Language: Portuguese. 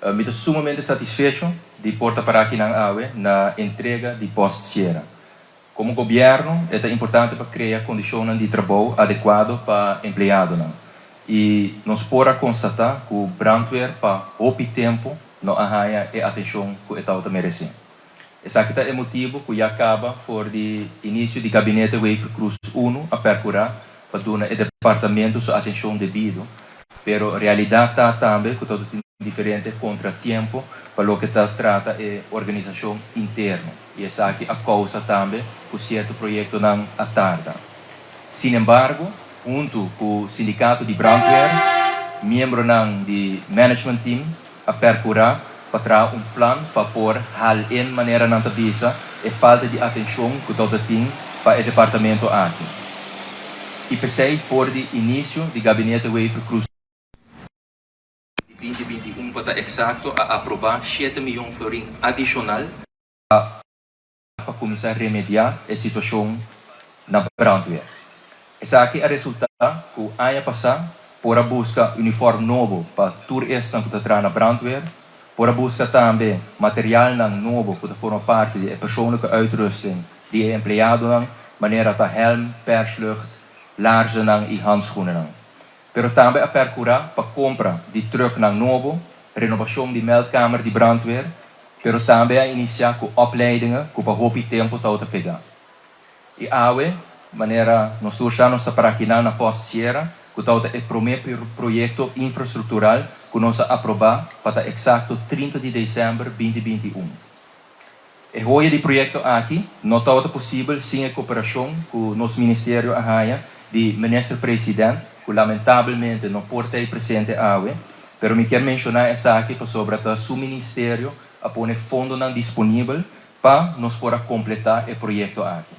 Me estou sumamente satisfecho de portar para aqui na AUE na entrega de Post Sierra. Como governo, é importante para criar condições de trabalho adequado para empregado. E nós podemos constatar que o brandweer para pouco tempo não arranha a atenção que o Estado merece. Esse aqui é o motivo que acaba for de início do gabinete Wafer Cruz 1 a percurar para dar o departamento sua atenção devida. Pero a realidade está também que todo diferente contratempo para o que trata é organização interna. E essa aqui a causa também por certo projeto não atarda. Sin embargo, junto com o sindicato de brandweer, membro de management team a percurar para trazer plano para pôr hal em maneira não tabisa e falta de atenção que todo tem para o departamento aqui. E pensei por de início do gabinete Wafer Cruz 2021 para exato a aprovar 7 milhões de florins adicional para começar a remediar a situação na brandweer. Essa aqui é o resultado que o ano passado por buscar uniforme novo para tour esta que está na brandweer, por buscar também material novo que forma parte da persoonlijke uitrusting de empregado maneira ta helm, perslucht, laarzen e handschoenen. Pero também a percurar para compra de truck novo, renovação de meldkamer de brandweer, pero também a iniciar com opleidingen que para hopi tempo está pegar. E AUE, maneira nós estamos para aqui na Post Sierra, que está o primeiro projeto infraestrutural que nós aprovar para exato 30 de dezembro de 2021. E hoje de projeto aqui não está possível sem a cooperação com o nosso ministério arranha de ministro-presidente, que lamentavelmente não pode estar presente AUE, pero me quero mencionar essa aqui para sobre o seu ministério a pôr fundo disponível para nós poder completar o projeto aqui.